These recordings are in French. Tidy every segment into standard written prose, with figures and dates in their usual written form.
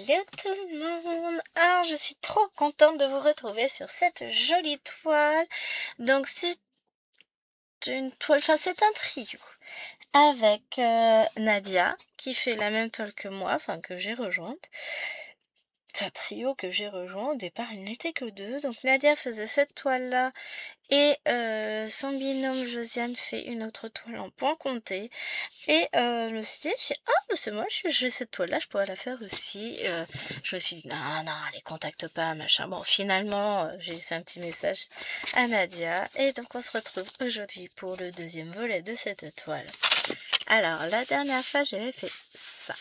Hello tout le monde. Alors je suis trop contente de vous retrouver sur cette jolie toile. Donc c'est une toile, enfin c'est un trio avec Nadia qui fait la même toile que moi, enfin que j'ai rejointe. C'est un trio que j'ai rejoint. Au départ il n'était que deux, donc Nadia faisait cette toile là et son binôme Josiane fait une autre toile en point compté. Et je me suis dit, bah, c'est moi, j'ai cette toile-là, je pourrais la faire aussi. Je me suis dit, non, non, les contacte pas, machin. Bon, finalement, j'ai laissé un petit message à Nadia. Et donc, on se retrouve aujourd'hui pour le deuxième volet de cette toile. Alors, la dernière fois, j'avais fait ça.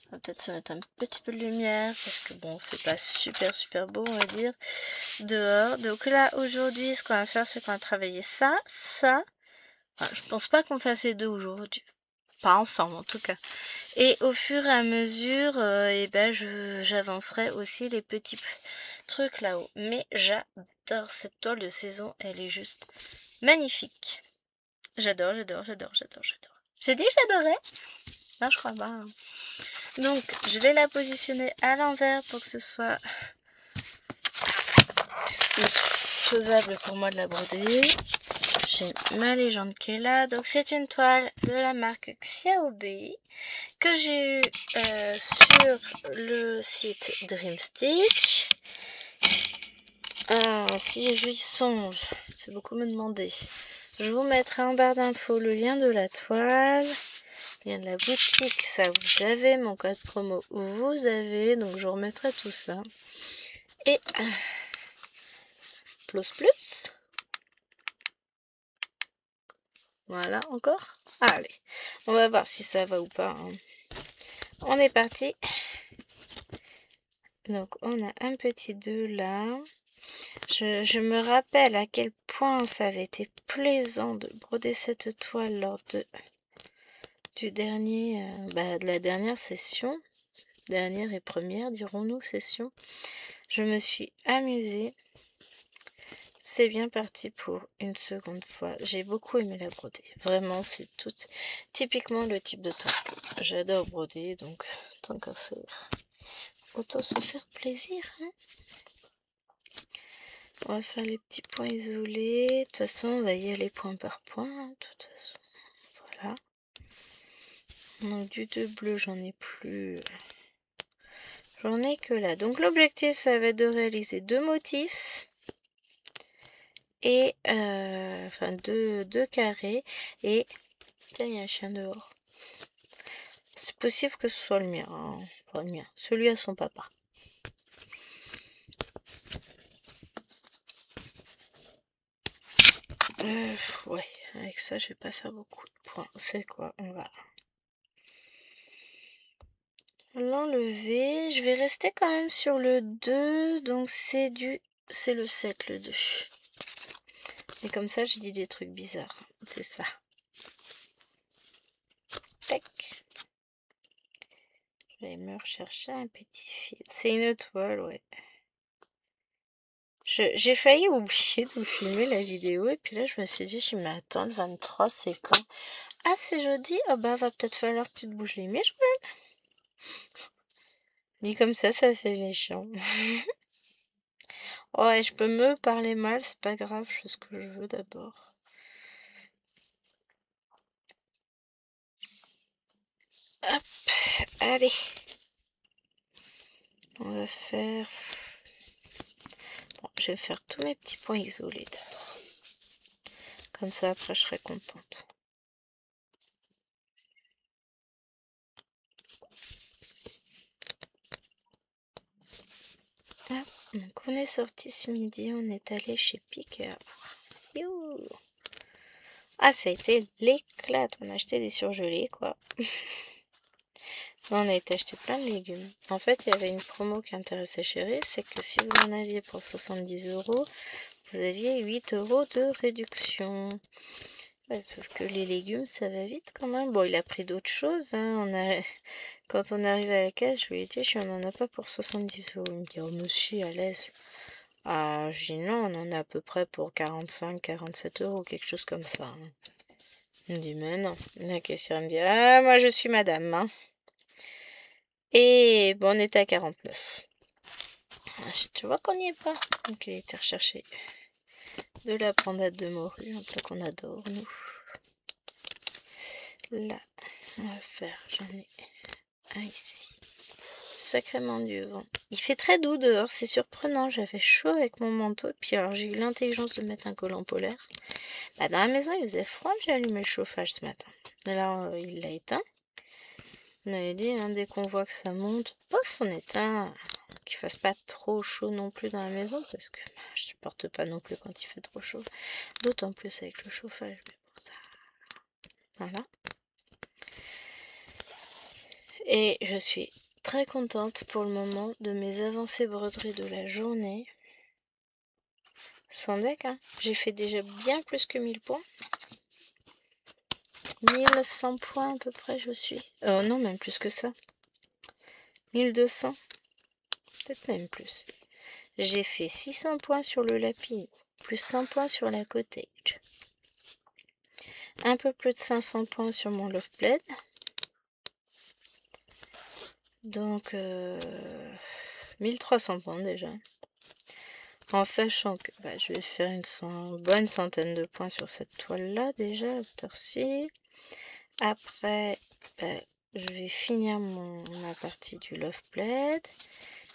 On va peut-être se mettre un petit peu de lumière, parce que bon, c'est pas super beau, on va dire, dehors. Donc là, aujourd'hui, ce qu'on va faire, c'est qu'on va travailler ça. Enfin, je pense pas qu'on fasse les deux aujourd'hui. Pas ensemble en tout cas. Et au fur et à mesure, j'avancerai aussi les petits trucs là-haut. Mais j'adore cette toile de saison, elle est juste magnifique. J'adore. J'ai dit que j'adorais? Non, je crois pas. Hein. Donc, je vais la positionner à l'envers pour que ce soit faisable pour moi de la broder. J'ai ma légende qui est là. Donc, c'est une toile de la marque Xiaobi que j'ai eu sur le site Dreamstitch. Si je y songe, c'est beaucoup me demander. Je vous mettrai en barre d'infos le lien de la toile, le lien de la boutique, ça vous avez, mon code promo vous avez, donc je remettrai tout ça. Et plus. Voilà, encore. Allez, on va voir si ça va ou pas. Hein. On est parti. Donc on a un petit 2 là. Je me rappelle à quel point ça avait été plaisant de broder cette toile lors de la dernière session. Dernière et première, dirons-nous, session. Je me suis amusée. C'est bien parti pour une seconde fois. J'ai beaucoup aimé la broder. Vraiment, c'est tout typiquement le type de toile que j'adore broder. Donc, tant qu'à faire, autant se faire plaisir. Hein. On va faire les petits points isolés. De toute façon, on va y aller point par point. Hein, de toute façon, voilà. Donc, du 2 bleu, j'en ai plus. J'en ai que là. Donc, l'objectif, ça va être de réaliser 2 motifs. Et enfin deux carrés et tiens, il y a un chien dehors. C'est possible que ce soit le mien, hein. Enfin, le mien, celui à son papa. Ouais, avec ça je vais pas faire beaucoup de points. C'est quoi? On va l'enlever. Je vais rester quand même sur le 2, donc c'est le 7 le 2. Et comme ça je dis des trucs bizarres, c'est ça. Tac. Je vais me rechercher un petit fil. C'est une toile, ouais. J'ai failli oublier de vous filmer la vidéo et puis là je me suis dit, mais attends, le 23 c'est quand? Ah c'est jeudi? Ah bah va peut-être falloir que tu te bouges les miches, ouais. Dit comme ça fait méchant. Ouais, je peux me parler mal, c'est pas grave, je fais ce que je veux d'abord. Hop, allez. On va faire... Bon, je vais faire tous mes petits points isolés d'abord. Comme ça après je serai contente. Ah, donc on est sorti ce midi, on est allé chez Pika. Youhou! Ah, ça a été l'éclate. On a acheté des surgelés, quoi. On a été acheter plein de légumes. En fait, il y avait une promo qui intéressait Chérie, c'est que si vous en aviez pour 70 €, vous aviez 8 € de réduction. Ouais, sauf que les légumes, ça va vite quand même. Bon, il a pris d'autres choses. Hein. Quand on arrive à la caisse, je lui ai dit, on n'en a pas pour 70 €. Il me dit, oh monsieur, à l'aise. Ah, je dis non, on en a à peu près pour 45, 47 €, quelque chose comme ça. Hein. Il me dit, mais non. La caissière me dit, ah, moi je suis madame. Hein. Et bon, on était à 49. Tu vois qu'on n'y est pas. Donc il a été rechercher de la pendade de morue, un plat qu'on adore, nous. Là, on va faire, j'en ai un ici. Sacrément du vent. Il fait très doux dehors, c'est surprenant. J'avais chaud avec mon manteau, puis alors j'ai eu l'intelligence de mettre un collant polaire. Bah, dans la maison, il faisait froid, j'ai allumé le chauffage ce matin. Alors, il l'a éteint. On avait dit, hein, dès qu'on voit que ça monte, pof, on éteint. Qu'il fasse pas trop chaud non plus dans la maison, parce que bah, je supporte pas non plus quand il fait trop chaud. D'autant plus avec le chauffage, mais bon, ça... Voilà. Et je suis très contente pour le moment de mes avancées broderies de la journée. Sans deck, hein. J'ai fait déjà bien plus que 1000 points. 1100 points à peu près, je suis. Non, même plus que ça. 1200. Peut-être même plus. J'ai fait 600 points sur le lapin, plus 100 points sur la cottage. Un peu plus de 500 points sur mon love blade. Donc, 1300 points déjà. En sachant que bah, je vais faire une bonne centaine de points sur cette toile-là déjà, à cette heure-ci. Après, bah, je vais finir ma partie du love blade.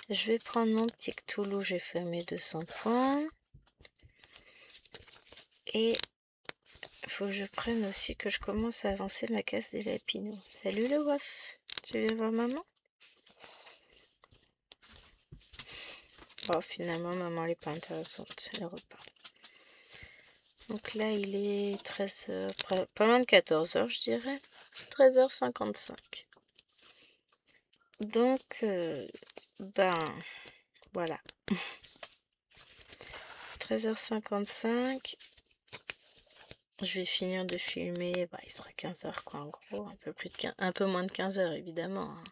Je vais prendre mon petit Cthulhu, j'ai fait mes 200 points. Et il faut que je prenne aussi que je commence à avancer ma case des lapinaux. Salut le waf, tu viens voir maman? Bon, finalement, maman elle est pas intéressante, elle repart. Donc là, il est 13h, pas loin de 14h, je dirais. 13h55. Donc, ben, voilà. 13h55. Je vais finir de filmer. Bah, il sera 15h, quoi, en gros. Un peu moins de 15h, évidemment. Hein.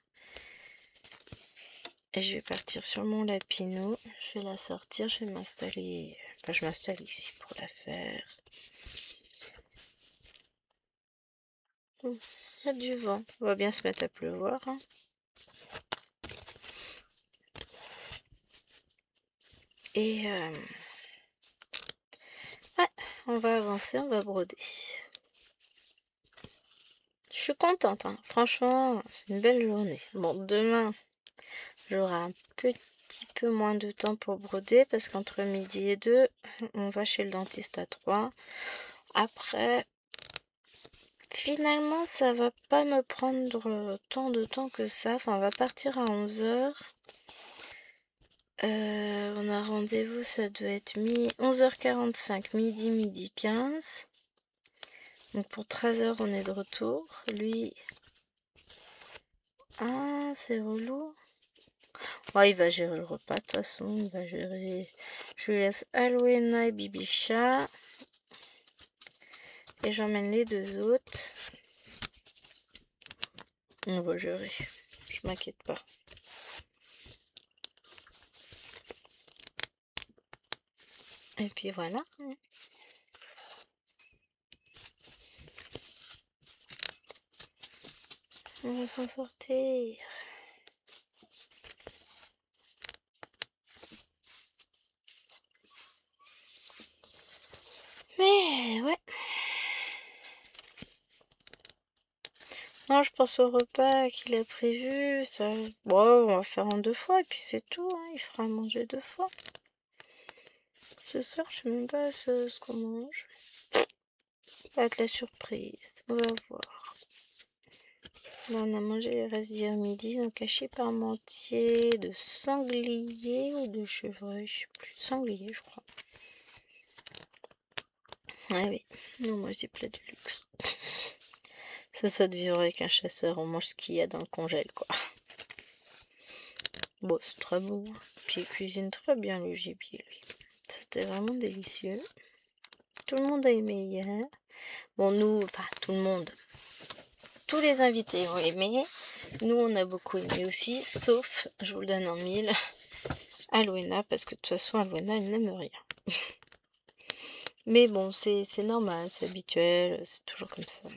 Et je vais partir sur mon lapino. Je vais la sortir. Je vais m'installer. Enfin, je m'installe ici pour la faire. Il y a du vent. On va bien se mettre à pleuvoir. Hein. Et ouais, on va avancer, on va broder. Je suis contente, hein. Franchement, c'est une belle journée. Bon, demain, j'aurai un petit peu moins de temps pour broder parce qu'entre midi et 2, on va chez le dentiste à 3. Après, finalement, ça va pas me prendre tant de temps que ça. Enfin, on va partir à 11h. On a rendez-vous, ça doit être 11h45, midi 15. Donc pour 13h, on est de retour. Lui... Ah, c'est relou. Ouais, il va gérer le repas, de toute façon. Il va gérer... Je lui laisse Alwena et Bibicha. Et j'emmène les deux autres. On va gérer. Je m'inquiète pas. Et puis voilà. On va s'en sortir. Mais ouais. Non, je pense au repas qu'il a prévu. Ça... Bon, on va faire en 2 fois et puis c'est tout. Hein. Il fera manger 2 fois. Ce soir, je sais même pas ce qu'on mange. Ça va être la surprise. On va voir. Là, on a mangé les restes d'hier midi, donc hachis parmentier de sanglier ou de chevreuil, je sais plus. Sanglier, je crois. Ah oui, non, moi j'ai plat du luxe. Ça de vivre avec un chasseur, on mange ce qu'il y a dans le congèle, quoi. Bon, c'est très bon. Puis il cuisine très bien le gibier, lui. C'était vraiment délicieux. Tout le monde a aimé hier. Bon, nous, pas tout le monde. Tous les invités ont aimé. Nous, on a beaucoup aimé aussi, sauf, je vous le donne en mille, Alwena, parce que de toute façon, Alwena, elle n'aime rien. Mais bon, c'est normal, c'est habituel, c'est toujours comme ça.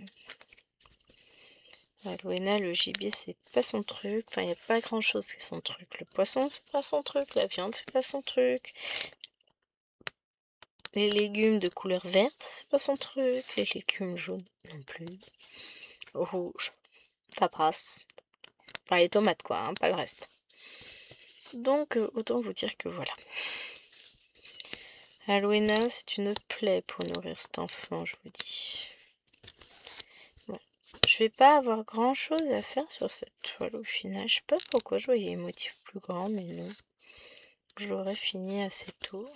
Loena, le gibier, c'est pas son truc. Enfin, il n'y a pas grand-chose qui est son truc. Le poisson, c'est pas son truc. La viande, c'est pas son truc. Les légumes de couleur verte, c'est pas son truc. Les légumes jaunes, non plus. Rouge, ça passe. Enfin, les tomates, quoi, hein, pas le reste. Donc, autant vous dire que voilà. Loena, c'est une plaie pour nourrir cet enfant, je vous dis. Bon, je vais pas avoir grand chose à faire sur cette toile au final. Je sais pas pourquoi je voyais un motif plus grand, mais non. Je l'aurais fini assez tôt.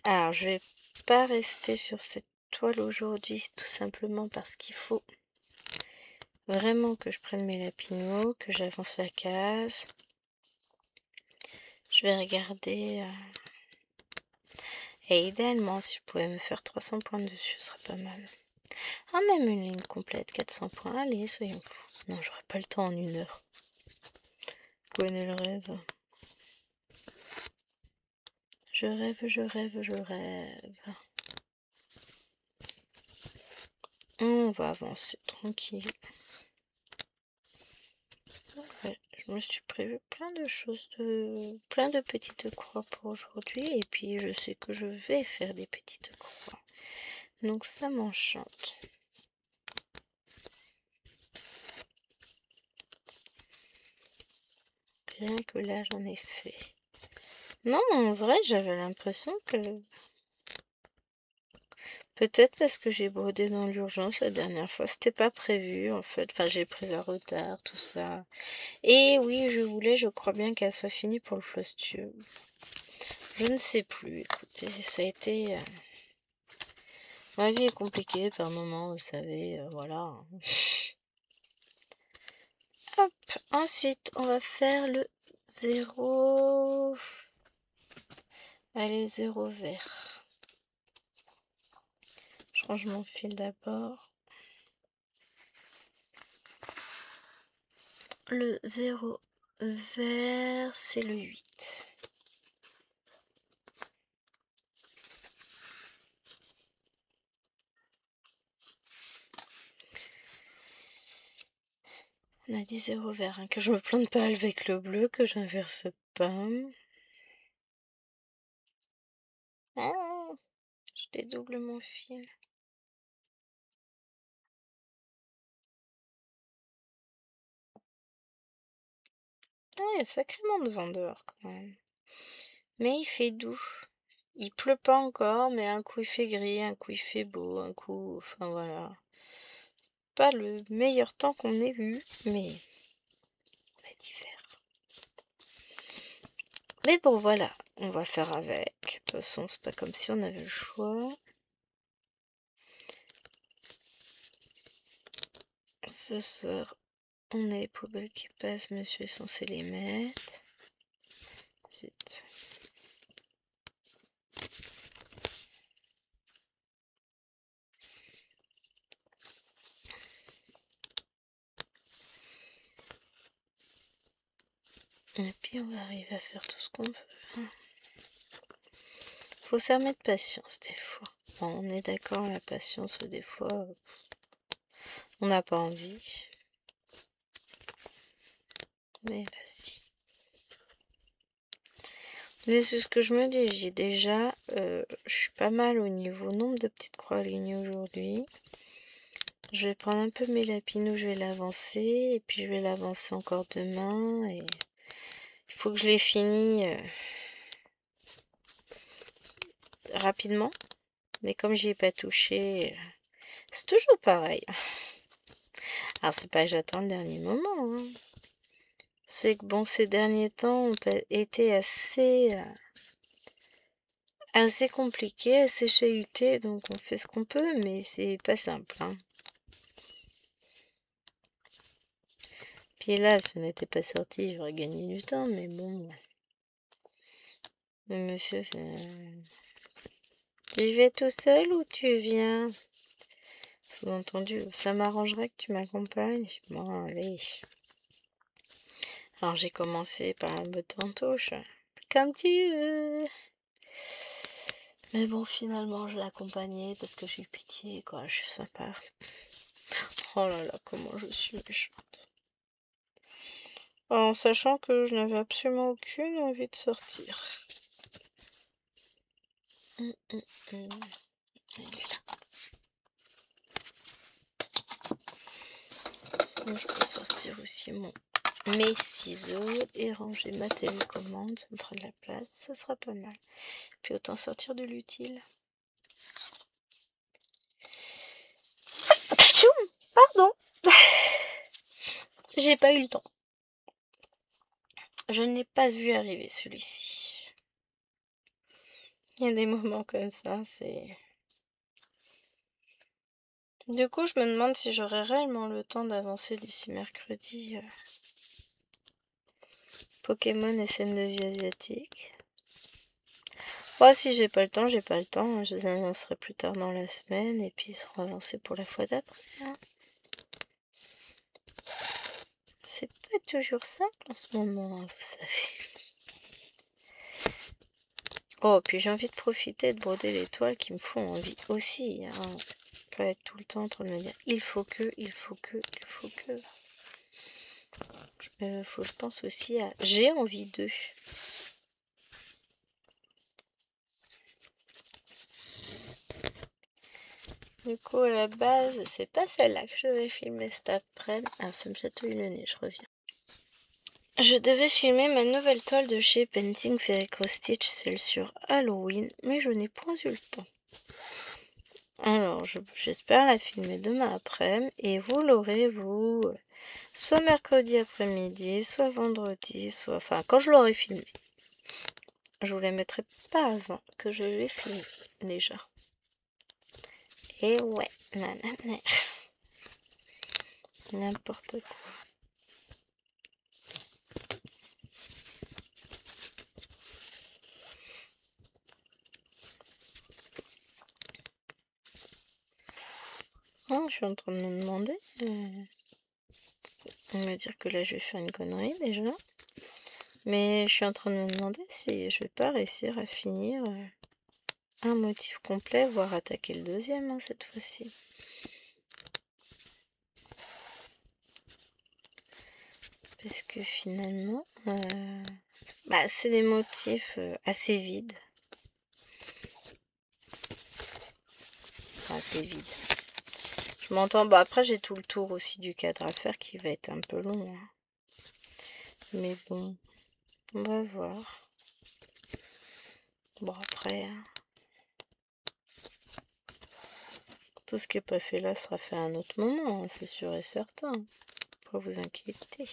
Alors, je vais pas rester sur cette toile aujourd'hui, tout simplement parce qu'il faut vraiment que je prenne mes lapinots, que j'avance la case. Je vais regarder. Et idéalement, si je pouvais me faire 300 points dessus, ce serait pas mal. Ah, même une ligne complète, 400 points. Allez, soyons fous. Non, j'aurai pas le temps en 1 heure. Vous connaissez le rêve. Je rêve, je rêve, je rêve. On va avancer tranquille. Ouais, je me suis prévu plein de choses, plein de petites croix pour aujourd'hui. Et puis, je sais que je vais faire des petites croix. Donc, ça m'enchante. Rien que là, j'en ai fait. Non, en vrai, j'avais l'impression que... Peut-être parce que j'ai brodé dans l'urgence la dernière fois. C'était pas prévu, en fait. Enfin, j'ai pris un retard, tout ça. Et oui, je crois bien qu'elle soit finie pour le floss tube. Je ne sais plus, écoutez, ça a été... Ma vie est compliquée par moments, vous savez, voilà. Hop, ensuite, on va faire le 0... Allez, le 0 vert. Je range mon fil d'abord. Le 0 vert, c'est le 8. On a dit 0 vert, hein, que je me plante pas avec le bleu, que j'inverse pas. Ah, je dédouble mon fil. Ah, il y a sacrément de vent dehors quand même. Mais il fait doux. Il pleut pas encore, mais un coup il fait gris, un coup il fait beau, un coup... Enfin voilà. Pas le meilleur temps qu'on ait eu, mais on est d'hiver. Mais bon voilà, on va faire avec. De toute façon, c'est pas comme si on avait le choix. Ce soir, on a les poubelles qui passent, monsieur est censé les mettre. Zut. Et puis on va arriver à faire tout ce qu'on veut. Faut s'armer de patience des fois. Bon, on est d'accord, la patience, des fois, on n'a pas envie. Mais là, si. Mais c'est ce que je me dis, j'ai déjà, je suis pas mal au niveau nombre de petites croix alignées aujourd'hui. Je vais prendre un peu mes lapinous, je vais l'avancer, et puis je vais l'avancer encore demain, et il faut que je les finisse rapidement. Mais comme j'y ai pas touché, c'est toujours pareil. Alors c'est pas que j'attends le dernier moment, hein. C'est que bon, ces derniers temps ont été assez compliqués, assez chahutés, donc on fait ce qu'on peut, mais c'est pas simple, hein. Puis là, si on n'était pas sorti, j'aurais gagné du temps, mais bon. Mais monsieur, tu y vas tout seul ou tu viens? Sous-entendu, ça m'arrangerait que tu m'accompagnes. Bon, allez. Alors j'ai commencé par un botte en touche. Comme tu veux. Mais bon, finalement, je l'ai accompagnée parce que j'ai eu pitié, quoi. Je suis sympa. Oh là là, comment je suis méchante. En sachant que je n'avais absolument aucune envie de sortir. Elle est là. Sinon, je peux sortir aussi mes ciseaux et ranger ma télécommande. Ça me fera de la place, ça sera pas mal. Puis autant sortir de l'utile. Tchoum, pardon. J'ai pas eu le temps. Je n'ai pas vu arriver celui-ci. Il y a des moments comme ça, c'est... Du coup, je me demande si j'aurai réellement le temps d'avancer d'ici mercredi. Pokémon et scène de vie asiatique. Moi, si j'ai pas le temps, j'ai pas le temps. Je les annoncerai plus tard dans la semaine et puis ils seront avancés pour la fois d'après. Hein. C'est pas toujours simple en ce moment, hein, vous savez. Oh, puis j'ai envie de profiter de broder les toiles qui me font envie aussi. Hein. Pas être tout le temps en train de me dire il faut que. Je pense aussi à j'ai envie d'eux. Du coup, à la base, c'est pas celle-là que je devais filmer cet après-midi. Ah, ça me chatouille le nez, je reviens. Je devais filmer ma nouvelle toile de chez Painting Fairy Cross Stitch, celle sur Halloween, mais je n'ai point eu le temps. Alors, j'espère la filmer demain après-midi, et vous l'aurez, vous, soit mercredi après-midi, soit vendredi, soit... Enfin, quand je l'aurai filmé. Je vous la mettrai pas avant que je l'ai filmé, déjà. Et ouais, nanana. N'importe quoi. Oh, je suis en train de me demander... On va dire que là, je vais faire une connerie, déjà. Mais je suis en train de me demander si je vais pas réussir à finir un motif complet, voire attaquer le deuxième, hein, cette fois-ci. Parce que finalement, c'est des motifs assez vides. Enfin, assez vides. Je m'entends, après j'ai tout le tour aussi du cadre à faire qui va être un peu long. Hein. Mais bon, on va voir. Bon après, hein, tout ce qui n'est pas fait là sera fait à un autre moment, hein, c'est sûr et certain. Pas vous inquiéter.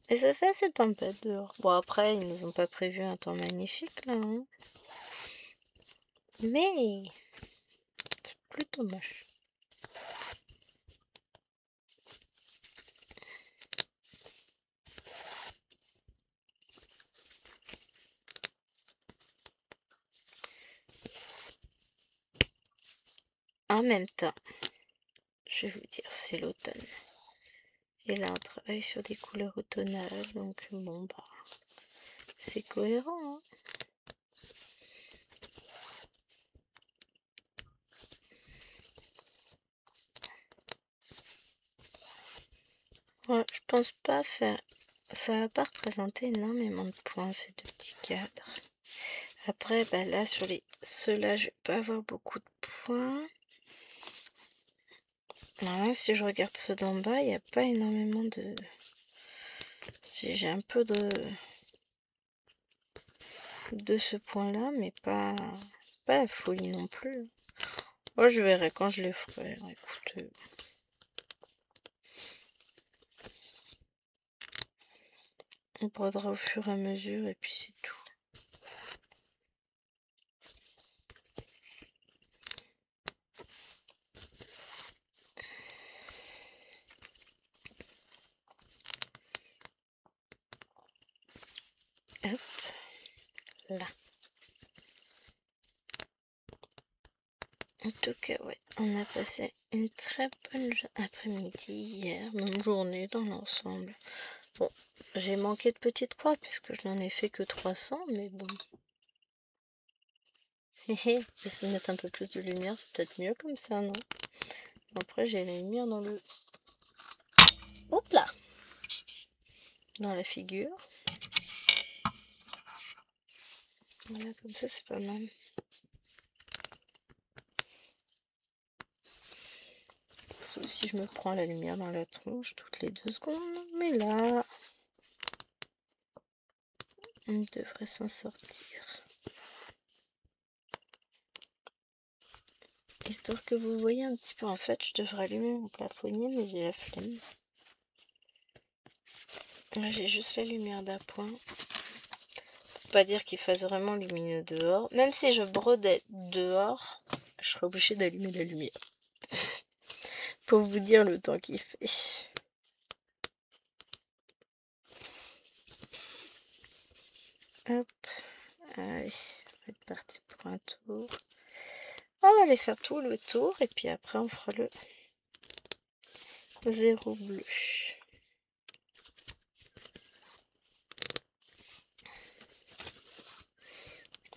Et ça fait assez tempête dehors. Bon après, ils nous ont pas prévu un temps magnifique là. Hein. Mais c'est plutôt moche. En même temps, je vais vous dire, c'est l'automne. Et là, on travaille sur des couleurs automnales, donc bon, c'est cohérent. Hein. Ouais, je pense pas faire... Ça va pas représenter énormément de points, ces deux petits cadres. Après, là, sur ceux-là, je vais pas avoir beaucoup de points. Alors là, si je regarde ceux d'en bas, il n'y a pas énormément de... Si j'ai un peu de ce point-là, mais pas... C'est pas la folie non plus. Moi, je verrai quand je les ferai. Écoute... On brodera au fur et à mesure et puis c'est tout. Hop, là. En tout cas, ouais, on a passé une très bonne après-midi hier, même journée dans l'ensemble. Bon, j'ai manqué de petites croix puisque je n'en ai fait que 300, mais bon. Hé, essayer de mettre un peu plus de lumière, c'est peut-être mieux comme ça, non? Après, j'ai la lumière dans le... Hop là! Dans la figure. Voilà, comme ça, c'est pas mal. Sauf si je me prends la lumière dans la tronche toutes les 2 secondes. Mais là, on devrait s'en sortir. Histoire que vous voyez un petit peu, en fait, je devrais allumer mon plafonnier, mais j'ai la flemme. Là, j'ai juste la lumière d'appoint. Faut pas dire qu'il fasse vraiment lumineux dehors. Même si je brodais dehors, je serais obligée d'allumer la lumière. Pour vous dire le temps qu'il fait. Hop. Allez, on va être parti pour un tour. On va aller faire tout le tour et puis après on fera le 0 bleu.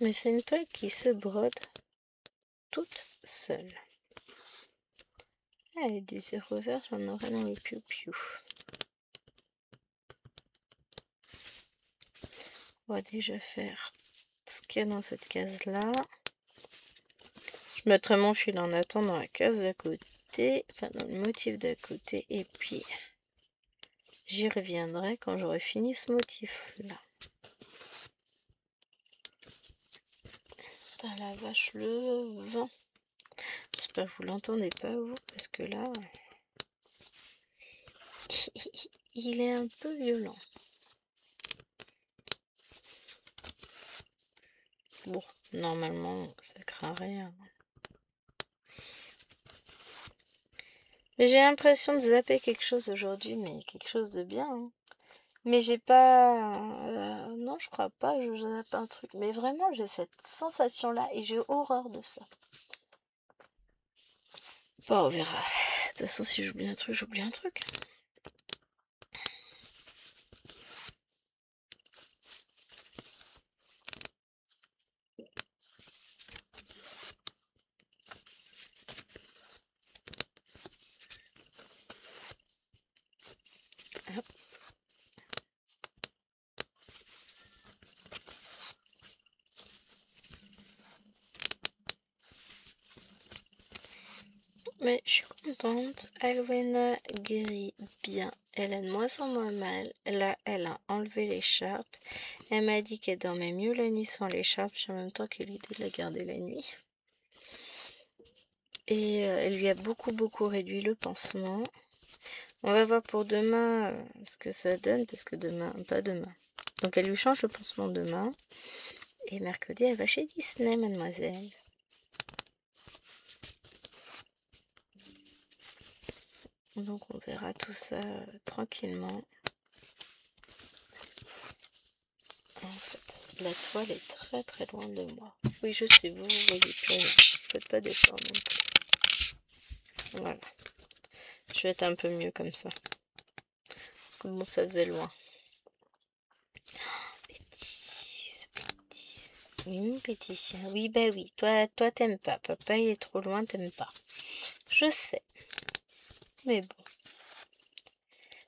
Mais c'est une toile qui se brode toute seule. Allez, du 0 vert, j'en aurai dans les piou-piou. On va déjà faire ce qu'il y a dans cette case-là. Je mettrai mon fil en attendant la case d'à côté, enfin dans le motif d'à côté, et puis j'y reviendrai quand j'aurai fini ce motif-là. Putain la vache, le vent. J'espère que vous l'entendez pas, vous, parce que là, il est un peu violent. Bon, normalement, ça craint rien. Mais j'ai l'impression de zapper quelque chose aujourd'hui, mais quelque chose de bien. Hein. Mais j'ai pas... non, je crois pas, je zappe un truc. Mais vraiment, j'ai cette sensation-là et j'ai horreur de ça. Bon, on verra. De toute façon, si j'oublie un truc, j'oublie un truc. Hop. Mais je suis contente. Alwena guérit bien. Elle a de moins en moins mal. Là, elle a enlevé l'écharpe. Elle m'a dit qu'elle dormait mieux la nuit sans l'écharpe. J'ai en même temps qu'elle l'idée de la garder la nuit. Et elle lui a beaucoup réduit le pansement. On va voir pour demain ce que ça donne. Parce que demain, pas demain. Donc elle lui change le pansement demain. Et mercredi, elle va chez Disney, mademoiselle. Donc on verra tout ça tranquillement. En fait, la toile est très loin de moi. Oui, je sais, vous voyez plus rien. Faites pas d'effort non plus. Voilà. Je vais être un peu mieux comme ça. Parce que bon, ça faisait loin. Bêtise. Oui, petit chien. Oui, bah oui. Toi t'aimes pas. Papa, il est trop loin, t'aimes pas. Je sais. Mais bon.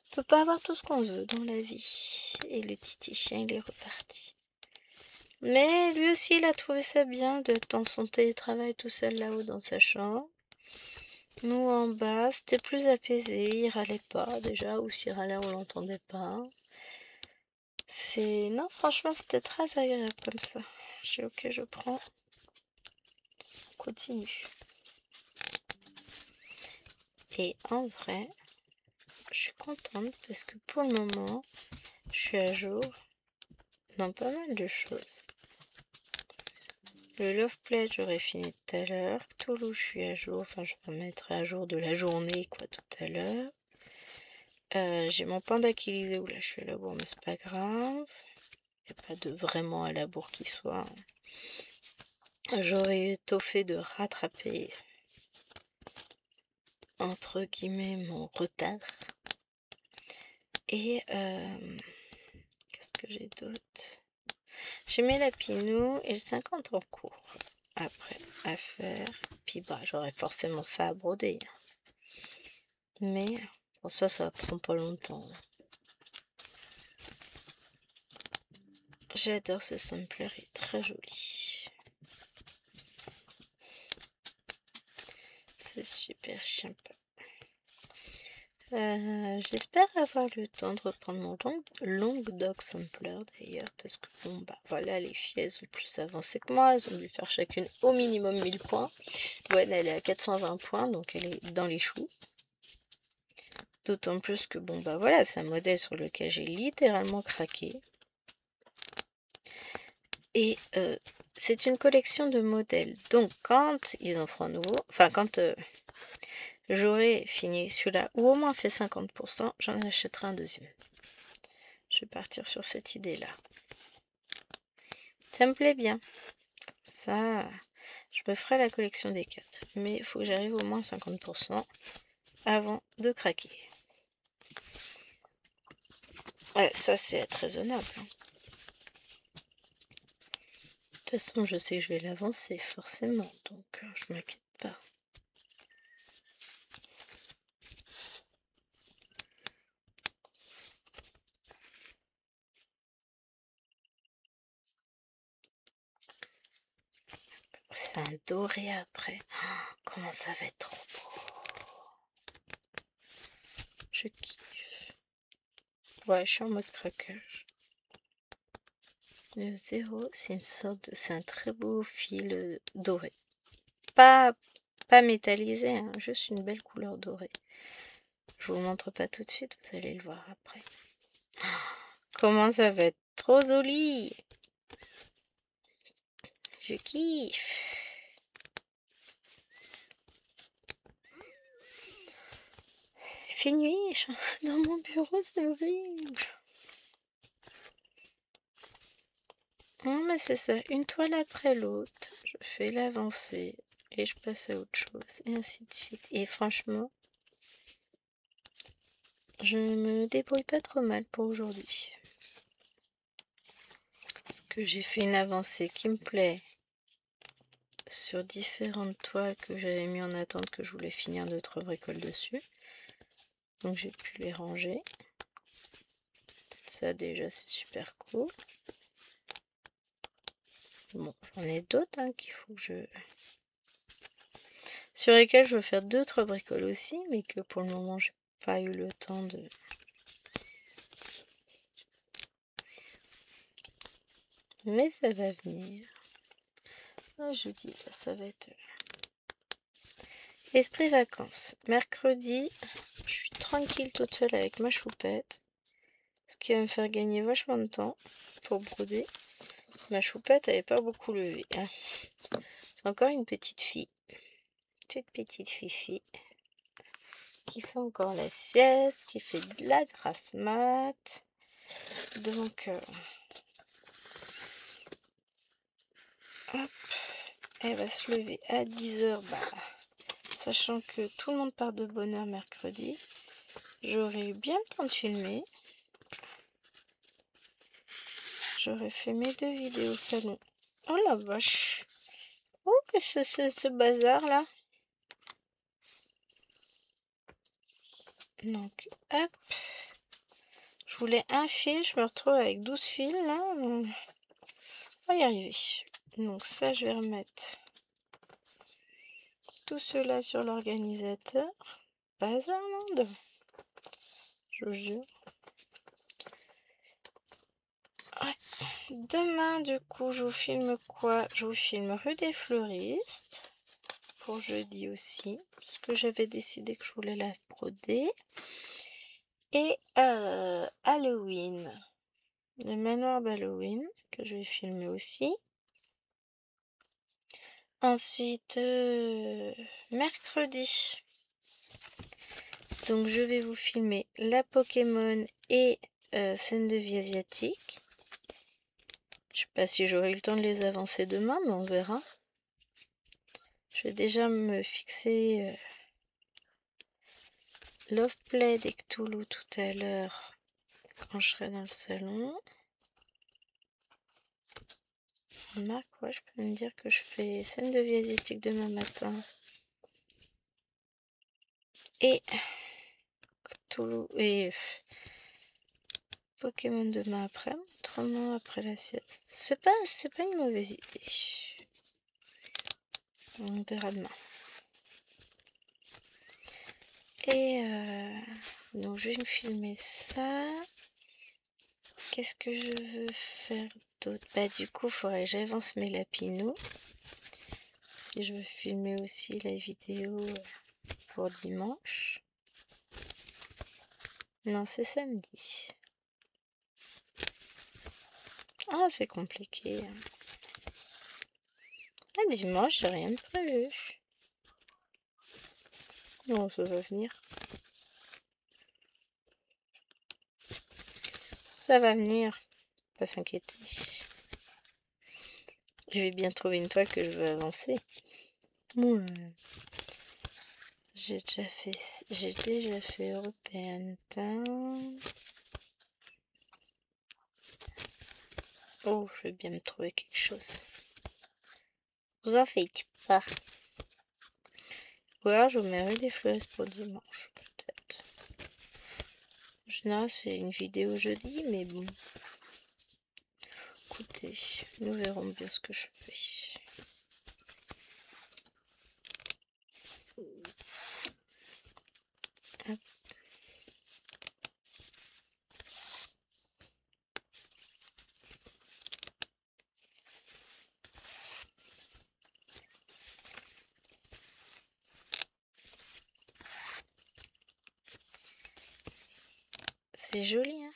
On peut pas avoir tout ce qu'on veut dans la vie. Et le petit chien, il est reparti. Mais lui aussi, il a trouvé ça bien d'être dans son télétravail tout seul là-haut dans sa chambre. Nous en bas, c'était plus apaisé, il râlait pas déjà, ou s'il râlait, on l'entendait pas. Non, franchement, c'était très agréable comme ça. J'ai ok, je prends. On continue. Et en vrai, je suis contente parce que pour le moment, je suis à jour dans pas mal de choses. Le Love Play, j'aurais fini tout à l'heure. Toulouse, je suis à jour. Enfin, je me mettrai à jour de la journée, quoi, tout à l'heure. J'ai mon panda qui lisait où là, je suis à la bourre, mais c'est pas grave. Il n'y a pas de vraiment à la bourre qui soit. J'aurais étoffé de rattraper, entre guillemets, mon retard. Et qu'est-ce que j'ai d'autre? J'ai mes lapinous et le 50 en cours après à faire. Puis bah j'aurai forcément ça à broder. Mais pour ça prend pas longtemps. J'adore ce sampler, il est très joli. C'est super sympa. J'espère avoir le temps de reprendre mon long dog sampler d'ailleurs, parce que bon bah voilà, les filles elles sont plus avancées que moi, elles ont dû faire chacune au minimum 1000 points. Gwen elle est à 420 points, donc elle est dans les choux. D'autant plus que bon bah voilà, c'est un modèle sur lequel j'ai littéralement craqué. Et c'est une collection de modèles, donc quand ils en feront un nouveau, enfin quand j'aurai fini celui-là, ou au moins fait 50%, j'en achèterai un deuxième. Je vais partir sur cette idée-là. Ça me plaît bien. Ça, je me ferai la collection des 4. Mais il faut que j'arrive au moins 50% avant de craquer. Ouais, ça, c'est être raisonnable. De toute façon, je sais que je vais l'avancer, forcément. Donc, je m'inquiète pas. C'est un doré après. Oh, comment ça va être trop beau. Je kiffe. Ouais, je suis en mode craquage. Le 0, c'est une sorte de... C'est un très beau fil doré. Pas métallisé, hein, juste une belle couleur dorée. Je vous montre pas tout de suite, vous allez le voir après. Comment ça va être trop joli. Je kiffe. Il fait nuit dans mon bureau, c'est horrible. Non mais c'est ça, une toile après l'autre, je fais l'avancée et je passe à autre chose et ainsi de suite. Et franchement, je me débrouille pas trop mal pour aujourd'hui. Parce que j'ai fait une avancée qui me plaît sur différentes toiles que j'avais mis en attente, que je voulais finir 2-3 bricoles dessus. Donc j'ai pu les ranger. Ça déjà c'est super cool. Bon, j'en ai d'autres hein, qu'il faut que je... Sur lesquels je veux faire 2-3 bricoles aussi, mais que pour le moment j'ai pas eu le temps de... Mais ça va venir. Ah, jeudi, là, ça va être... Esprit vacances. Mercredi, je suis tranquille toute seule avec ma choupette. Ce qui va me faire gagner vachement de temps pour broder. Ma choupette, elle n'est pas beaucoup levée. Hein. C'est encore une petite fille. Toute petite fifi. Qui fait encore la sieste, qui fait de la grasse mat. Donc, hop, elle va se lever à 10h, bah, sachant que tout le monde part de bonne heure mercredi. J'aurai eu bien le temps de filmer. J'aurais fait mes 2 vidéos salon. Oh la vache! Oh, que c'est ce bazar là! Donc, hop! Je voulais un fil, je me retrouve avec 12 fils là. On va y arriver. Donc, ça, je vais remettre tout cela sur l'organisateur. Bazar, monde! Je vous jure. Ouais. Demain, du coup, je vous filme quoi? Je vous filme rue des Fleuristes. Pour jeudi aussi. Parce que j'avais décidé que je voulais la broder. Et Halloween. Le manoir d'Halloween. Que je vais filmer aussi. Ensuite, mercredi. Donc, je vais vous filmer la Pokémon et scène de vie asiatique. Je sais pas si j'aurai le temps de les avancer demain, mais on verra. Je vais déjà me fixer Love Play et Cthulhu tout à l'heure quand je serai dans le salon. Remarque, ouais, je peux me dire que je fais scène de vie asiatique demain matin. Et Cthulhu et Pokémon demain après, autrement après la sieste. C'est pas une mauvaise idée. On verra demain. Et donc je vais me filmer ça. Qu'est-ce que je veux faire d'autre? Bah du coup, il faudrait que j'avance mes lapinous. Si je veux filmer aussi la vidéo pour dimanche. Non, c'est samedi. Ah, c'est compliqué. Ah, dimanche, j'ai rien de prévu. Non, ça va venir. Ça va venir. Pas s'inquiéter. Je vais bien trouver une toile que je veux avancer. Ouais. J'ai déjà fait European Town. Oh, je vais bien me trouver quelque chose. Vous en faites pas. Ou alors je vous mets des fleurs pour dimanche, peut-être. En général, c'est une vidéo jeudi, mais bon. Écoutez, nous verrons bien ce que je fais. Hop. C'est joli, hein?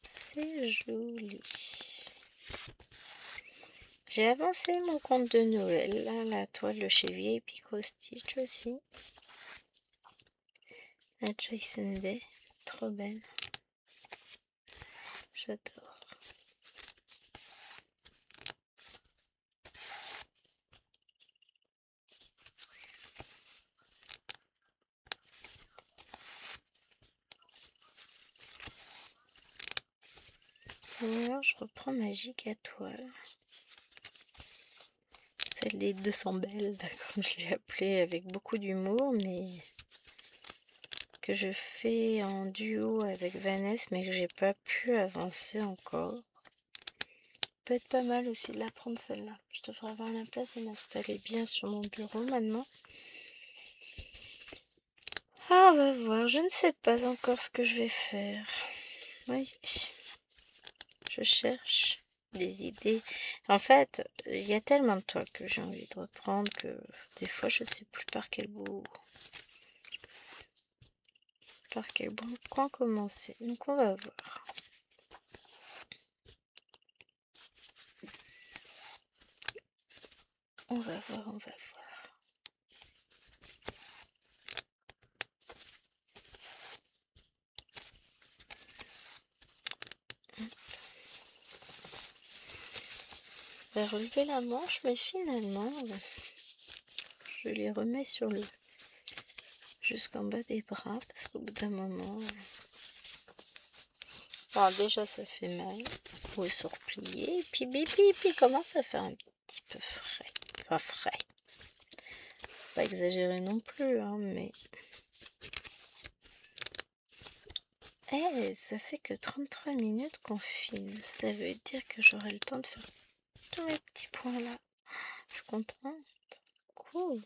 C'est joli. J'ai avancé mon compte de Noël, là, la toile de chez Vieille Pico Stitch aussi. La Jason Day, trop belle. J'adore. Alors, je reprends ma giga toile. Celle des 200 belles, comme je l'ai appelée avec beaucoup d'humour, mais que je fais en duo avec Vanessa, mais que j'ai pas pu avancer encore. Peut être pas mal aussi de la prendre celle-là. Je devrais avoir la place de m'installer bien sur mon bureau maintenant. Ah, on va voir. Je ne sais pas encore ce que je vais faire. Oui. Je cherche des idées. En fait, il y a tellement de toiles que j'ai envie de reprendre que des fois je sais plus par quel bout. Par quel coin commencer. Donc on va voir. On va voir, on va voir. Je vais relever la manche, mais finalement, je les remets sur le jusqu'en bas des bras parce qu'au bout d'un moment, alors déjà ça fait mal. Faut se replier, et puis bipi, commence à faire un petit peu frais. Enfin frais. Pas exagéré non plus, hein, mais ça fait que 33 minutes qu'on filme. Ça veut dire que j'aurai le temps de faire tous mes petits points là. Je suis contente. Cool.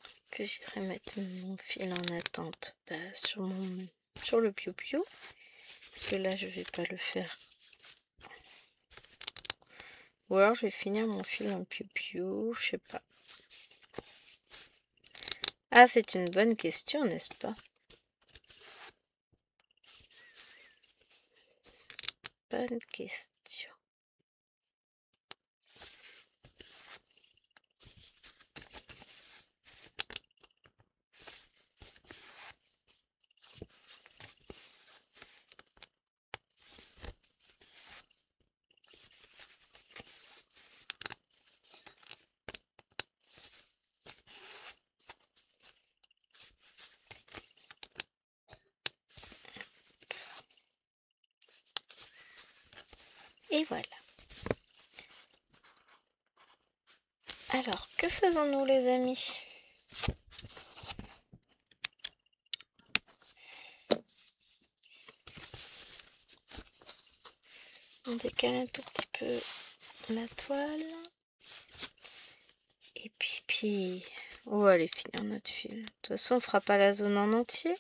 Est-ce que j'irai mettre mon fil en attente sur le piou-piou. Parce que là, je vais pas le faire. Ou alors, je vais finir mon fil en piou-piou. Je sais pas. Ah, c'est une bonne question, n'est-ce pas? Bonne question. Et voilà. Alors, que faisons-nous les amis? On décale un tout petit peu la toile. Et puis... Oh, elle est finie notre fil. De toute façon, on fera pas la zone en entier.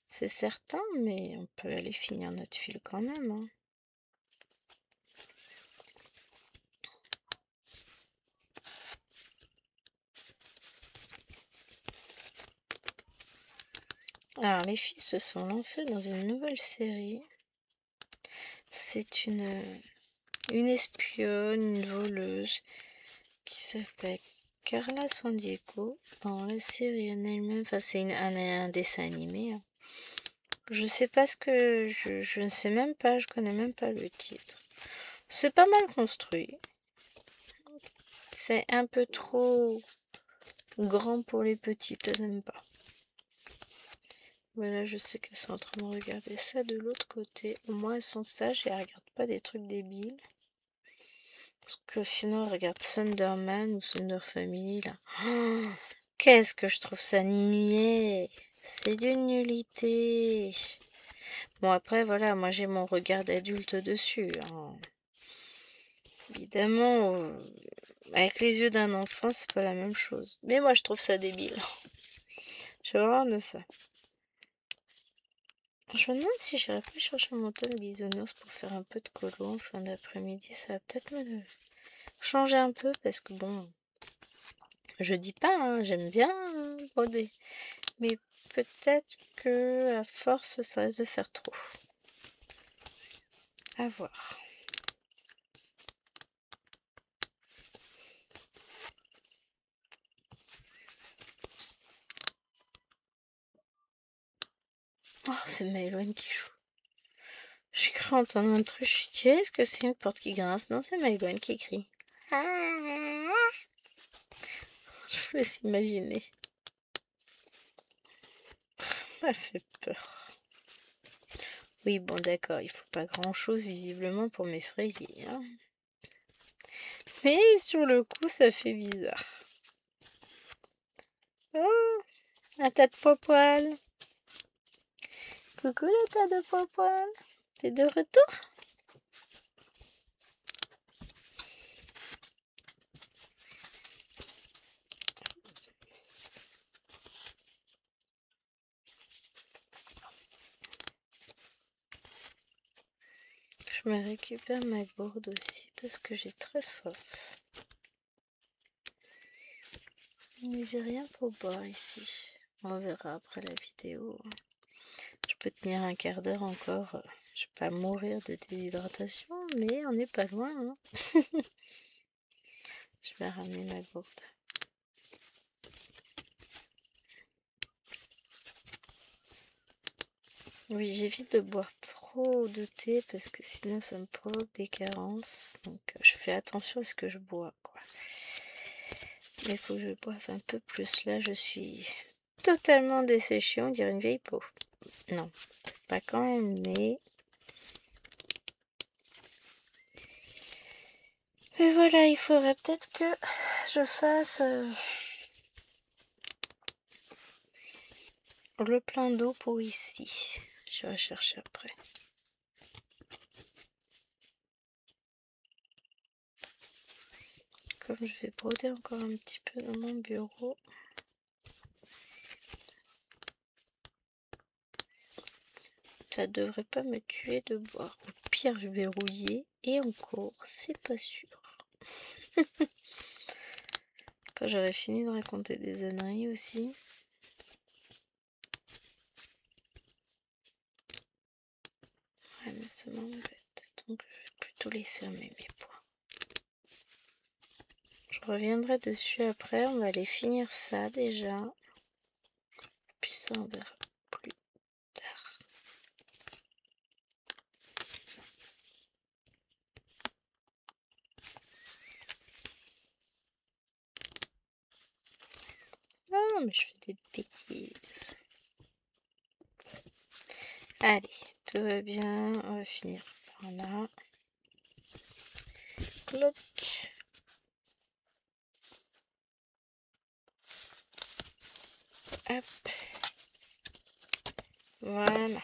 C'est certain, mais on peut aller finir notre fil quand même. Hein. Alors, les filles se sont lancées dans une nouvelle série. C'est une espionne, une voleuse qui s'appelle Carla Sandiego. Dans la série en elle-même, enfin, c'est un dessin animé. Hein. Je sais pas ce que... Je ne sais même pas, je connais même pas le titre. C'est pas mal construit. C'est un peu trop grand pour les petites, je n'aime pas. Voilà, je sais qu'elles sont en train de regarder ça de l'autre côté. Au moins, elles sont sages et elles regardent pas des trucs débiles. Parce que sinon, elles regardent Thunderman ou Thunder Family, là. Oh, qu'est-ce que je trouve ça niais! C'est d'une nullité! Bon, après, voilà, moi j'ai mon regard d'adulte dessus. Hein. Évidemment, avec les yeux d'un enfant, c'est pas la même chose. Mais moi, je trouve ça débile. J'ai horreur de ça. Je me demande si j'irais pas chercher mon tome bisounours pour faire un peu de colo en fin d'après-midi. Ça va peut-être me changer un peu parce que bon, je dis pas, hein, j'aime bien broder. Mais peut-être que à force, ça risque de faire trop. À voir. Oh, c'est Maëloine qui joue. J'ai cru entendre un truc. Qu'est-ce que c'est une porte qui grince? Non, c'est Maëloine qui crie. Je vous laisse imaginer. Ça fait peur. Oui, bon, d'accord, il faut pas grand-chose visiblement pour m'effrayer. Hein. Mais sur le coup, ça fait bizarre. Oh, un tas de poils. Coucou le tas de poils. T'es de retour? Je me récupère ma gourde aussi parce que j'ai très soif. Mais j'ai rien pour boire ici. On verra après la vidéo. Je peux tenir un quart d'heure encore. Je vais pas mourir de déshydratation, mais on n'est pas loin. Hein. Je vais ramener ma gourde. Oui, j'évite de boire trop de thé parce que sinon ça me provoque des carences. Donc je fais attention à ce que je bois, quoi. Mais il faut que je boive un peu plus. Là, je suis totalement desséchée, on dirait une vieille peau. Non, pas quand même, mais... Mais voilà, il faudrait peut-être que je fasse le plein d'eau pour ici. Je vais chercher après. Comme je vais broder encore un petit peu dans mon bureau. Ça devrait pas me tuer de boire. Au pire, je vais rouiller. Et encore, c'est pas sûr. Quand j'aurai fini de raconter des âneries aussi. Ouais, mais ça m'embête. Donc, je vais plutôt les fermer, mes points. Je reviendrai dessus après. On va aller finir ça déjà. Puis ça, on verra plus tard. Ah, mais je fais des bêtises. Allez, tout va bien. On va finir par là. look. Hop. Voilà.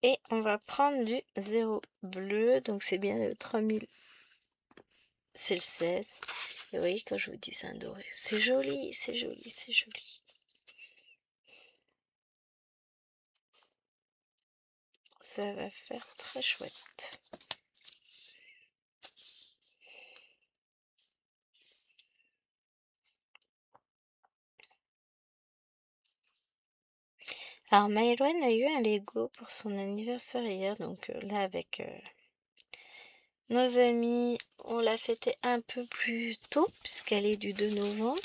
Et on va prendre du 0 bleu. Donc c'est bien le 3000. C'est le 16. Et vous voyez, quand je vous dis c'est un doré, c'est joli, c'est joli, c'est joli. Ça va faire très chouette. Alors Maëlwen a eu un Lego pour son anniversaire hier, donc là avec nos amis, on l'a fêté un peu plus tôt puisqu'elle est du 2 novembre.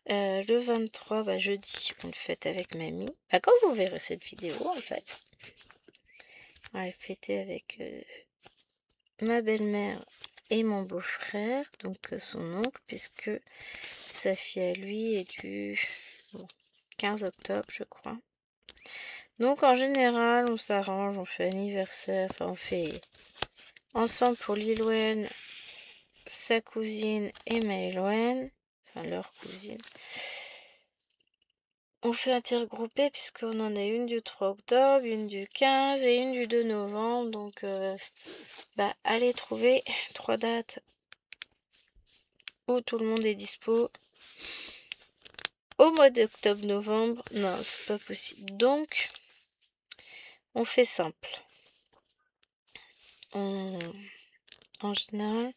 Le 23, bah, jeudi, on le fête avec mamie. Bah, quand vous verrez cette vidéo en fait, on l'a fêté avec ma belle-mère et mon beau-frère, donc son oncle, puisque sa fille à lui est du 15 octobre, je crois. Donc en général, on s'arrange, on fait anniversaire, enfin on fait ensemble pour Lilwen, sa cousine et Maëlwen, enfin leur cousine. On fait intergrouper puisqu'on en a une du 3 octobre, une du 15 et une du 2 novembre. Donc bah allez trouver 3 dates où tout le monde est dispo. Au mois d'octobre-novembre, non, c'est pas possible. Donc, on fait simple. En général,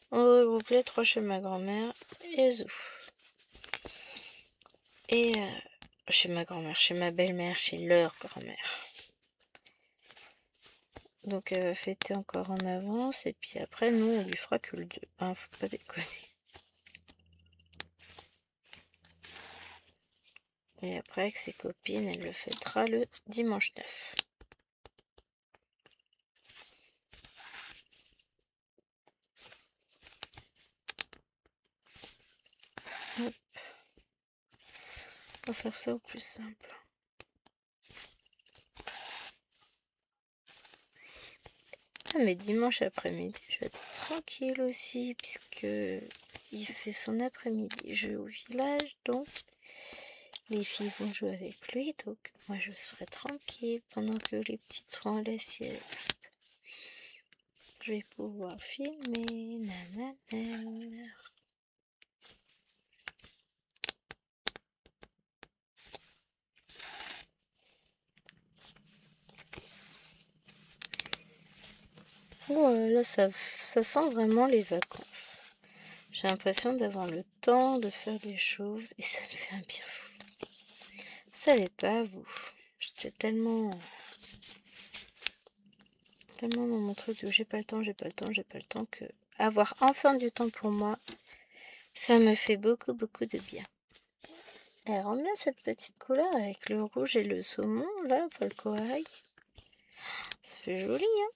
on regroupe les 3 chez ma grand-mère et Zouf. Et chez ma grand-mère, chez ma belle-mère, chez leur grand-mère. Donc, elle va fêter encore en avance. Et puis après, nous, on lui fera que le 2. Hein, faut pas déconner. Et après, avec ses copines, elle le fêtera le dimanche 9. Hop. On va faire ça au plus simple. Ah, mais dimanche après-midi, je vais être tranquille aussi, puisque il fait son après-midi jeu au village, donc les filles vont jouer avec lui, donc moi je serai tranquille pendant que les petites seront à la sieste. Je vais pouvoir filmer, nanana. Oh, là ça sent vraiment les vacances. J'ai l'impression d'avoir le temps de faire des choses et ça me fait un bien fou. Vous savez pas, vous. J'étais tellement dans mon truc où j'ai pas le temps que avoir enfin du temps pour moi, ça me fait beaucoup de bien. Elle rend bien cette petite couleur avec le rouge et le saumon là pour le corail. Ça fait joli, hein.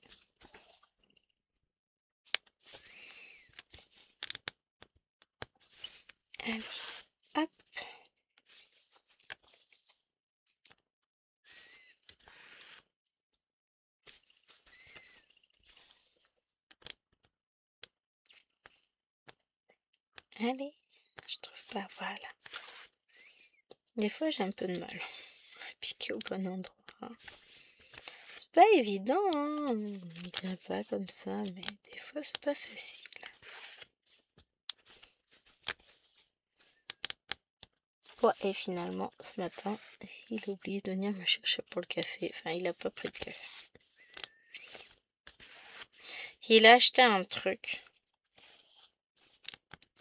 Allez, hop. Allez, je trouve pas, voilà. Des fois j'ai un peu de mal à piquer au bon endroit. C'est pas évident, hein. On dirait pas comme ça, mais des fois c'est pas facile. Ouais, et finalement, ce matin, il a oublié de venir me chercher pour le café. Enfin, il a pas pris de café. Il a acheté un truc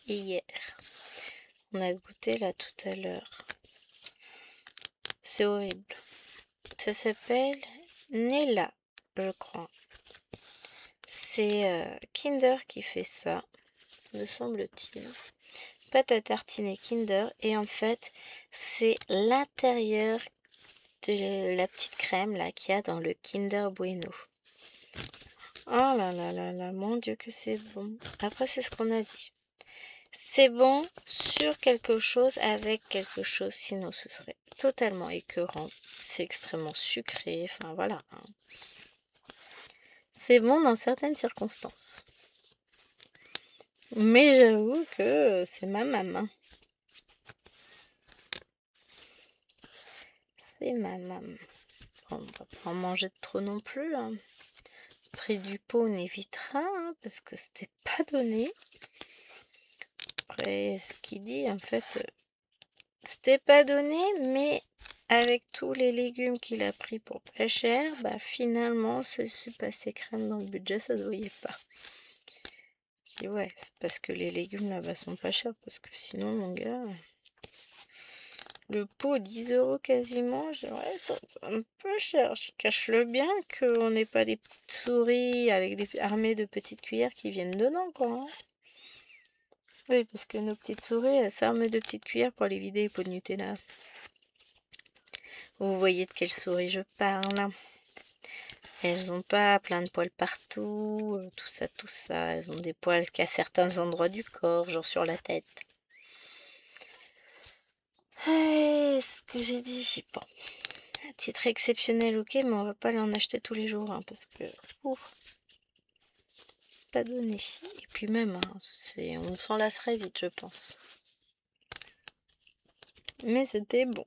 hier. On a goûté là tout à l'heure. C'est horrible. Ça s'appelle Nella, je crois. C'est Kinder qui fait ça, me semble-t-il. Pâte à tartiner Kinder. Et en fait, c'est l'intérieur de la petite crème là qu'il y a dans le Kinder Bueno. Oh là là là là, mon Dieu que c'est bon. Après, c'est ce qu'on a dit. C'est bon sur quelque chose avec quelque chose, sinon ce serait totalement écœurant. C'est extrêmement sucré, enfin voilà. Hein. C'est bon dans certaines circonstances. Mais j'avoue que c'est ma maman. C'est ma maman. Bon, on va pas en manger de trop non plus, hein. Le prix du pot, on évitera, hein, parce que c'était pas donné. Après, ce qu'il dit, en fait, c'était pas donné, mais avec tous les légumes qu'il a pris pour pas cher, bah finalement, ce soupe assez crème dans le budget, ça se voyait pas. Je dis ouais, c'est parce que les légumes là-bas sont pas chers, parce que sinon, mon gars, le pot 10 € quasiment, je dis ouais, c'est un peu cher. Je cache-le bien qu'on n'est pas des petites souris avec des armées de petites cuillères qui viennent dedans, quoi, hein. Oui, parce que nos petites souris, elles s'arment de petites cuillères pour les vider les pots de Nutella. Vous voyez de quelle souris je parle. Elles ont pas plein de poils partout, tout ça, tout ça. Elles ont des poils qu'à certains endroits du corps, genre sur la tête. Ce que j'ai dit, bon, à titre exceptionnel, ok, mais on va pas en acheter tous les jours, hein, parce que, ouf, pas donné. Et puis même, hein, on s'en lasserait vite, je pense. Mais c'était bon.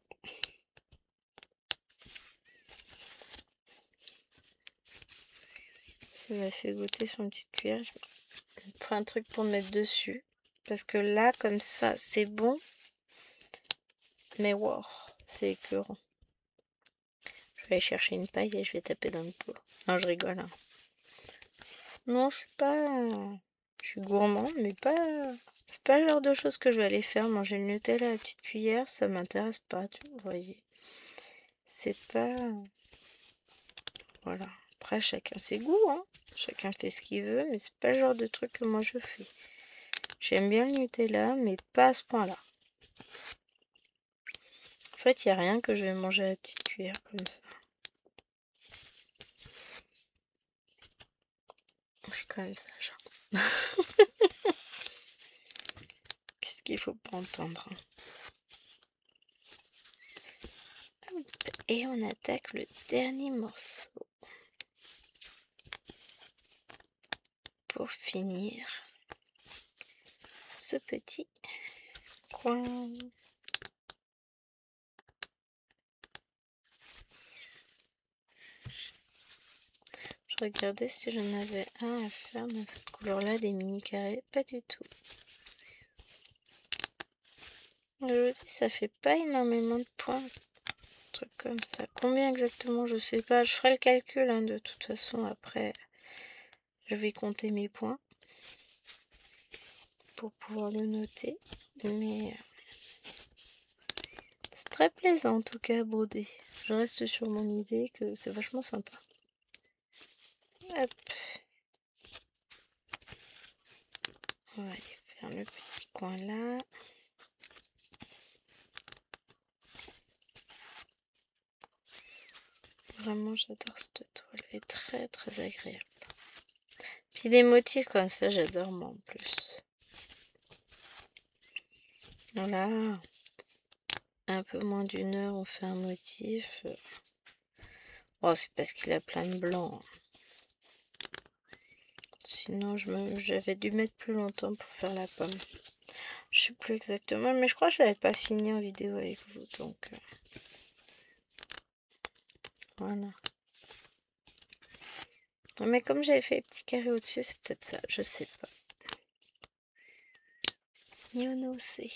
Ça m'a fait goûter sur une petite cuillère. Je prends un truc pour mettre dessus. Parce que là, comme ça, c'est bon. Mais wow, c'est écœurant. Je vais aller chercher une paille et je vais taper dans le pot. Non, je rigole, hein. Non, je suis pas... Je suis gourmand, mais pas... C'est pas le genre de choses que je vais aller faire. Manger le Nutella à la petite cuillère, ça m'intéresse pas, vous voyez. C'est pas... Voilà. Après, chacun ses goûts, hein. Chacun fait ce qu'il veut, mais c'est pas le genre de truc que moi je fais. J'aime bien le Nutella, mais pas à ce point-là. En fait, il n'y a rien que je vais manger à la petite cuillère comme ça. Je suis quand même sage. Qu'est-ce qu'il faut pas entendre, hein. Et on attaque le dernier morceau. Pour finir ce petit coin. Je regardais si j'en avais un à faire dans cette couleur-là, des mini carrés. Pas du tout. Je dis, ça fait pas énormément de points. Un truc comme ça. Combien exactement, je sais pas. Je ferai le calcul, hein, de toute façon. Après, je vais compter mes points pour pouvoir le noter. Mais c'est très plaisant en tout cas à broder. Je reste sur mon idée que c'est vachement sympa. Hop. On va aller faire le petit coin là. Vraiment, j'adore cette toile. Elle est très très agréable. Puis des motifs comme ça, j'adore moi en plus. Voilà. Un peu moins d'une heure, on fait un motif. Bon, c'est parce qu'il a plein de blanc. Sinon, j'avais dû mettre plus longtemps pour faire la pomme. Je sais plus exactement, mais je crois que je l'avais pas fini en vidéo avec vous, donc voilà. Mais comme j'avais fait les petits carrés au-dessus, c'est peut-être ça, je sais pas. Yono, c'est...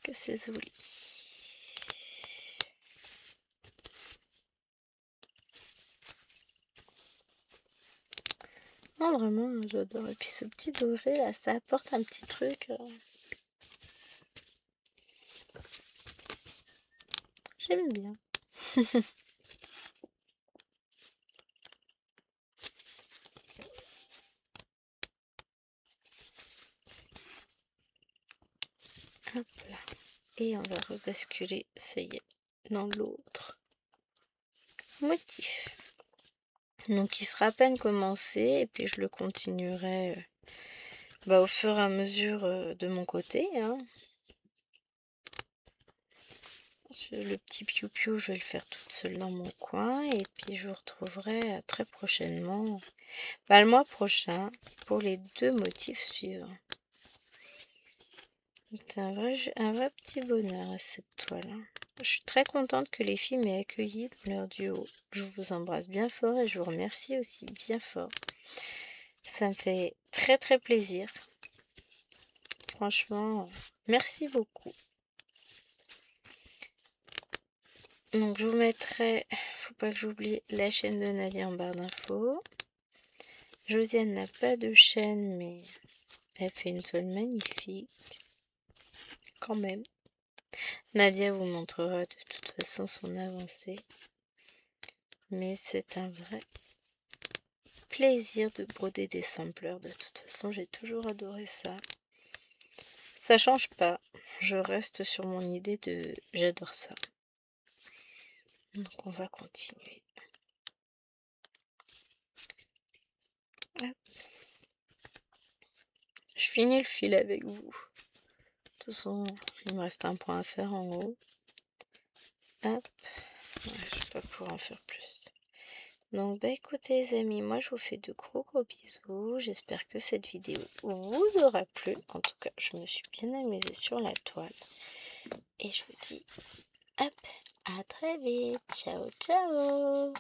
que c'est joli. Non, vraiment, j'adore. Et puis ce petit doré là, ça apporte un petit truc. J'aime bien. Hop là. Et on va rebasculer, ça y est, dans l'autre. motif. Donc il sera à peine commencé et puis je le continuerai au fur et à mesure de mon côté, hein. Le petit piou-piou, je vais le faire toute seule dans mon coin et puis je vous retrouverai très prochainement, le mois prochain, pour les 2 motifs suivants. C'est un vrai petit bonheur cette toile, hein. Je suis très contente que les filles m'aient accueillie dans leur duo. Je vous embrasse bien fort et je vous remercie aussi bien fort. Ça me fait très très plaisir. Franchement, merci beaucoup. Donc je vous mettrai, faut pas que j'oublie, la chaîne de Nadia en barre d'infos. Josiane n'a pas de chaîne, mais elle fait une toile magnifique. Quand même. Nadia vous montrera de toute façon son avancée. Mais c'est un vrai plaisir de broder des sampleurs. De toute façon, j'ai toujours adoré ça. Ça change pas. Je reste sur mon idée de j'adore ça. Donc on va continuer. Hop. Je finis le fil avec vous. De toute façon, il me reste un point à faire en haut. Hop. Ouais, je vais pas pouvoir en faire plus. Donc écoutez les amis, moi je vous fais de gros bisous. J'espère que cette vidéo vous aura plu. En tout cas, je me suis bien amusée sur la toile. Et je vous dis hop, à très vite. Ciao, ciao.